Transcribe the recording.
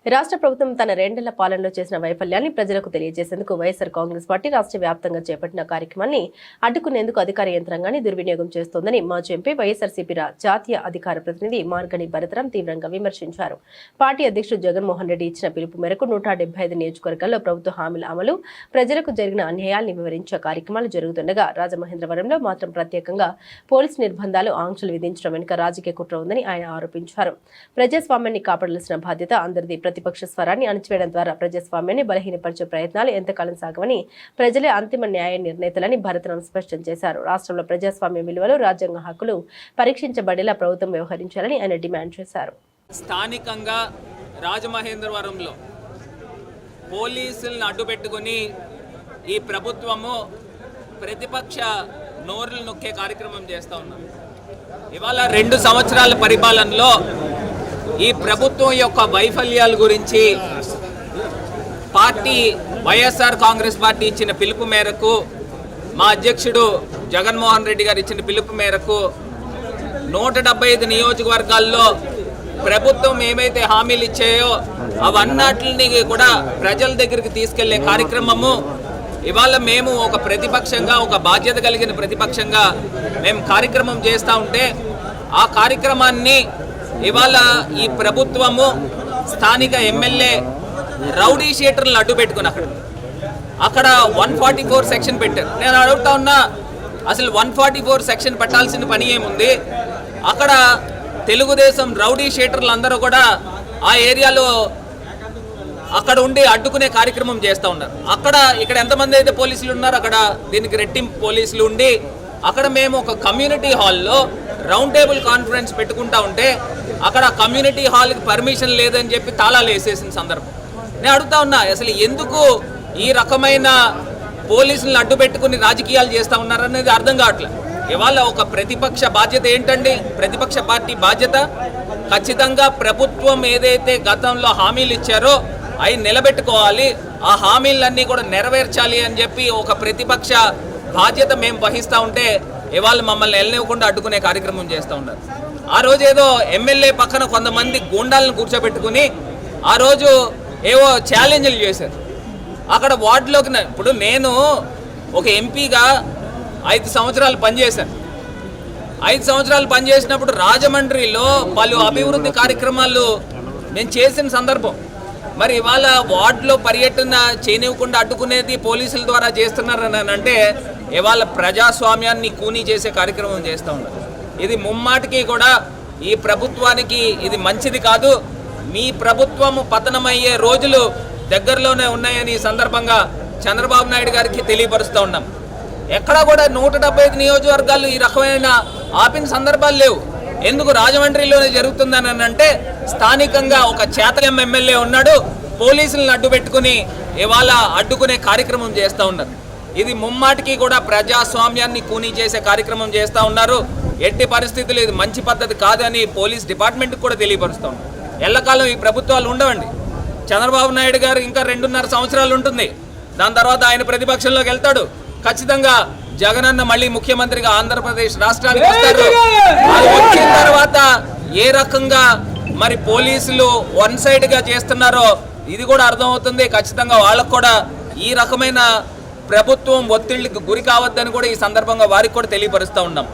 రాష్ట్ర ప్రభుత్వం తన రెండేళ్ల పాలనలో చేసిన వైఫల్యాన్ని ప్రజలకు తెలియజేసేందుకు వైఎస్ఆర్ కాంగ్రెస్ పార్టీ రాష్ట్ర వ్యాప్తంగా చేపట్టిన కార్యక్రమాన్ని అడ్డుకునేందుకు అధికార యంత్రాంగాన్ని దుర్వినియోగం చేస్తోందని మాజీ ఎంపీ వైఎస్ఆర్సీపీ జాతీయ అధికార ప్రతినిధి మార్గని భరతరాం తీవ్రంగా విమర్శించారు. పార్టీ అధ్యక్షుడు జగన్మోహన్ రెడ్డి ఇచ్చిన పిలుపు మేరకు 175 నియోజకవర్గాల్లో ప్రభుత్వ హామీల అమలు, ప్రజలకు జరిగిన అన్యాయాల్ని వివరించే కార్యక్రమాలు జరుగుతుండగా రాజమహేంద్రవరంలో మాత్రం ప్రత్యేకంగా పోలీసు నిర్బంధాలు, ఆంక్షలు విధించడం వెనుక రాజకీయ కుట్ర ఉందని ఆయన ఆరోపించారు. ప్రజాస్వామ్యాన్ని కాపాడాల్సిన బాధ్యత అందరిది. ప్రతిపక్ష స్వరాన్ని అణచివేయడం ద్వారా ప్రజాస్వామ్యాన్ని బలహీనపరిచే ప్రయత్నాలు ఎంతకాలం సాగవని ప్రజలే అంతిమ న్యాయ నిర్ణేతలని భరతరాం స్పష్టం చేశారు. రాష్ట్రంలో ప్రజాస్వామ్య విలువలు, రాజ్యాంగ హక్కులు పరీక్షించబడేలా ప్రభుత్వం వ్యవహరించాలని ఆయన డిమాండ్ చేశారు. స్థానికంగా రాజమహేంద్రవరంలో పోలీసులను అడ్డుపెట్టుకుని ఈ ప్రభుత్వము ప్రతిపక్ష నోరులు నొక్కే కార్యక్రమం చేస్తూ ఉన్నారు. ఇవాళ 2 సంవత్సరాల పరిపాలనలో ఈ ప్రభుత్వం యొక్క వైఫల్యాల గురించి పార్టీ వైఎస్ఆర్ కాంగ్రెస్ పార్టీ ఇచ్చిన పిలుపు మేరకు, మా అధ్యక్షుడు జగన్మోహన్ రెడ్డి గారు ఇచ్చిన పిలుపు మేరకు 175 నియోజకవర్గాల్లో ప్రభుత్వం ఏమైతే హామీలు ఇచ్చాయో అవన్నిటిని కూడా ప్రజల దగ్గరికి తీసుకెళ్లే కార్యక్రమము ఇవాళ మేము ఒక ప్రతిపక్షంగా, ఒక బాధ్యత కలిగిన ప్రతిపక్షంగా మేము కార్యక్రమం చేస్తూ ఉంటే ఆ కార్యక్రమాన్ని ఇవాళ ఈ ప్రభుత్వము స్థానిక ఎమ్మెల్యే రౌడీ షీటర్లను అడ్డు పెట్టుకుని అక్కడ 144 సెక్షన్ పెట్టారు. నేను అడుగుతా ఉన్నా, అసలు 144 సెక్షన్ పెట్టాల్సిన పని ఏముంది? అక్కడ తెలుగుదేశం రౌడీ షీటర్లు అందరూ కూడా ఆ ఏరియాలో అక్కడ ఉండి అడ్డుకునే కార్యక్రమం చేస్తూ ఉన్నారు. ఇక్కడ ఎంతమంది అయితే పోలీసులు ఉన్నారు, అక్కడ దీనికి రెట్టింపు పోలీసులు ఉండి అక్కడ మేము ఒక కమ్యూనిటీ హాల్లో రౌండ్ టేబుల్ కాన్ఫరెన్స్ పెట్టుకుంటా ఉంటే అక్కడ కమ్యూనిటీ హాల్కి పర్మిషన్ లేదని చెప్పి తాళాలు వేసేసిన సందర్భం. నేను అడుగుతా ఉన్నా, అసలు ఎందుకు ఈ రకమైన పోలీసులను అడ్డు పెట్టుకుని రాజకీయాలు చేస్తూ ఉన్నారనేది అర్థం కావట్లేదు. ఇవాళ ఒక ప్రతిపక్ష బాధ్యత ఏంటండి? ప్రతిపక్ష పార్టీ బాధ్యత ఖచ్చితంగా ప్రభుత్వం ఏదైతే గతంలో హామీలు ఇచ్చారో అవి నిలబెట్టుకోవాలి, ఆ హామీలన్నీ కూడా నెరవేర్చాలి అని చెప్పి ఒక ప్రతిపక్ష బాధ్యత మేము వహిస్తూ ఉంటే ఇవాళ మమ్మల్ని వెళ్ళనివ్వకుండా అడ్డుకునే కార్యక్రమం చేస్తూ ఉన్నారు. ఆ రోజు ఏదో ఎమ్మెల్యే పక్కన కొంతమంది గూండాలను కూర్చోబెట్టుకుని ఆ రోజు ఏవో ఛాలెంజ్లు చేశారు. అక్కడ వార్డులోకి ఇప్పుడు నేను ఒక ఎంపీగా 5 సంవత్సరాలు పనిచేశాను. 5 సంవత్సరాలు పనిచేసినప్పుడు రాజమండ్రిలో పలు అభివృద్ధి కార్యక్రమాలు నేను చేసిన సందర్భం. మరి ఇవాళ వార్డులో పర్యటన చేయనివ్వకుండా అడ్డుకునేది పోలీసుల ద్వారా చేస్తున్నారని అంటే ఇవాళ ప్రజాస్వామ్యాన్ని కూనీ చేసే కార్యక్రమం చేస్తూ ఉన్నారు. ఇది ముమ్మాటికి కూడా ఈ ప్రభుత్వానికి ఇది మంచిది కాదు. మీ ప్రభుత్వము పతనమయ్యే రోజులు దగ్గరలోనే ఉన్నాయని ఈ సందర్భంగా చంద్రబాబు నాయుడు గారికి తెలియపరుస్తూ ఉన్నాం. ఎక్కడా కూడా 175 నియోజకవర్గాలు ఈ రకమైన ఆపిన సందర్భాలు లేవు. ఎందుకు రాజమండ్రిలోనే జరుగుతుందని అంటే స్థానికంగా ఒక చేతకం ఎమ్మెల్యే ఉన్నాడు, పోలీసులను అడ్డు పెట్టుకుని ఇవాళ అడ్డుకునే కార్యక్రమం చేస్తూ ఉన్నారు. ఇది ముమ్మాటికి కూడా ప్రజాస్వామ్యాన్ని కూనీ చేసే కార్యక్రమం చేస్తూ ఉన్నారు. ఎట్టి పరిస్థితులు ఇది మంచి పద్ధతి కాదని పోలీస్ డిపార్ట్మెంట్కి కూడా తెలియపరుస్తూ ఉన్నారు. ఎల్లకాలం ఈ ప్రభుత్వాలు ఉండవండి. చంద్రబాబు నాయుడు గారు ఇంకా 2.5 సంవత్సరాలు ఉంటుంది. దాని తర్వాత ఆయన ప్రతిపక్షంలోకి వెళ్తాడు. ఖచ్చితంగా జగనన్న మళ్ళీ ముఖ్యమంత్రిగా ఆంధ్రప్రదేశ్ రాష్ట్రానికి వస్తారు. వచ్చిన తర్వాత ఏ రకంగా మరి పోలీసులు వన్ సైడ్గా చేస్తున్నారో ఇది కూడా అర్థమవుతుంది. ఖచ్చితంగా వాళ్ళకు కూడా ఈ రకమైన ప్రభుత్వం ఒత్తిడికి గురి కావద్దని కూడా ఈ సందర్భంగా వారికి కూడా తెలియపరుస్తూ ఉన్నాం.